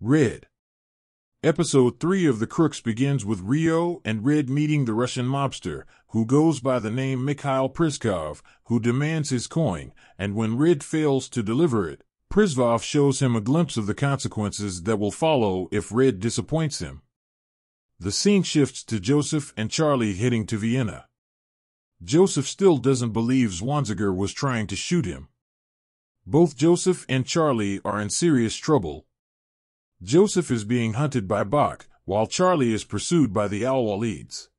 Red. Episode 3 of The Crooks begins with Rio and Red meeting the Russian mobster, who goes by the name Mikhail Priskov, who demands his coin, and when Red fails to deliver it, Priskov shows him a glimpse of the consequences that will follow if Red disappoints him. The scene shifts to Joseph and Charlie heading to Vienna. Joseph still doesn't believe Zwanziger was trying to shoot him. Both Joseph and Charlie are in serious trouble. Joseph is being hunted by Bach, while Charlie is pursued by the Al-Walids.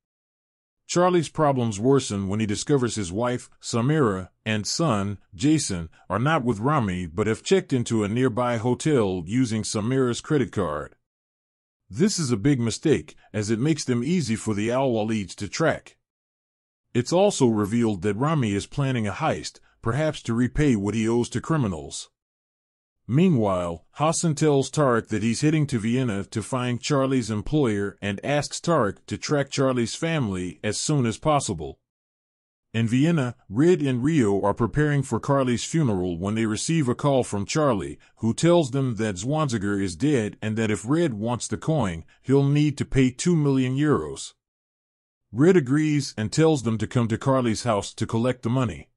Charlie's problems worsen when he discovers his wife, Samira, and son, Jason, are not with Rami but have checked into a nearby hotel using Samira's credit card. This is a big mistake, as it makes them easy for the Al-Walids to track. It's also revealed that Rami is planning a heist, perhaps to repay what he owes to criminals. Meanwhile, Hassan tells Tarek that he's heading to Vienna to find Charlie's employer and asks Tarek to track Charlie's family as soon as possible. In Vienna, Red and Rio are preparing for Carly's funeral when they receive a call from Charlie, who tells them that Zwanziger is dead and that if Red wants the coin, he'll need to pay 2 million euros. Red agrees and tells them to come to Carly's house to collect the money.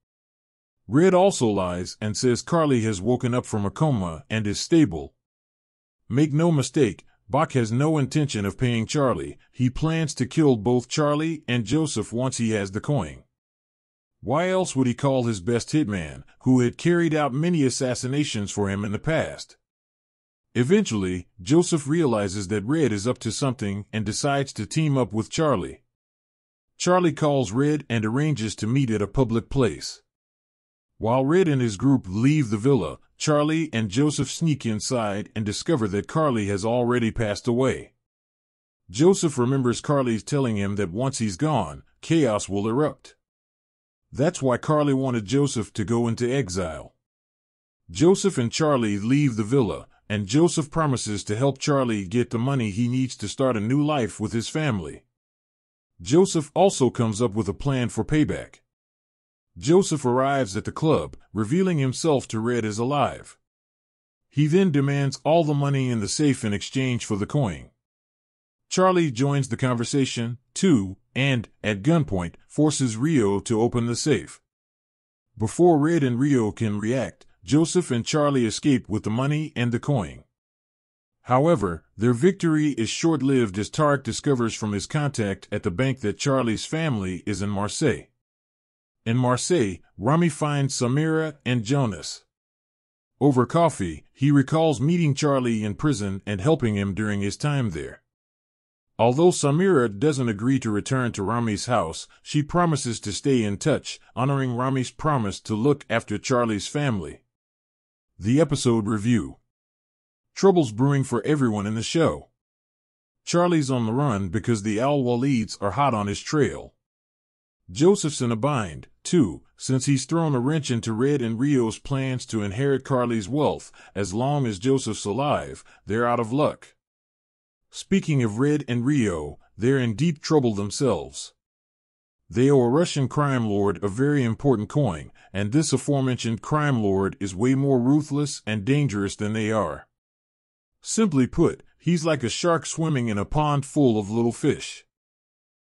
Red also lies and says Carly has woken up from a coma and is stable. Make no mistake, Bach has no intention of paying Charlie. He plans to kill both Charlie and Joseph once he has the coin. Why else would he call his best hitman, who had carried out many assassinations for him in the past? Eventually, Joseph realizes that Red is up to something and decides to team up with Charlie. Charlie calls Red and arranges to meet at a public place. While Red and his group leave the villa, Charlie and Joseph sneak inside and discover that Carly has already passed away. Joseph remembers Carly telling him that once he's gone, chaos will erupt. That's why Carly wanted Joseph to go into exile. Joseph and Charlie leave the villa, and Joseph promises to help Charlie get the money he needs to start a new life with his family. Joseph also comes up with a plan for payback. Joseph arrives at the club, revealing himself to Red as alive. He then demands all the money in the safe in exchange for the coin. Charlie joins the conversation, too, and, at gunpoint, forces Rio to open the safe. Before Red and Rio can react, Joseph and Charlie escape with the money and the coin. However, their victory is short-lived as Tarek discovers from his contact at the bank that Charlie's family is in Marseille. In Marseille, Rami finds Samira and Jonas. Over coffee, he recalls meeting Charlie in prison and helping him during his time there. Although Samira doesn't agree to return to Rami's house, she promises to stay in touch, honoring Rami's promise to look after Charlie's family. The episode review. Trouble's brewing for everyone in the show. Charlie's on the run because the Al-Walids are hot on his trail. Joseph's in a bind, too, since he's thrown a wrench into Red and Rio's plans to inherit Carly's wealth. As long as Joseph's alive, they're out of luck. Speaking of Red and Rio, they're in deep trouble themselves. They owe a Russian crime lord a very important coin, and this aforementioned crime lord is way more ruthless and dangerous than they are. Simply put, he's like a shark swimming in a pond full of little fish.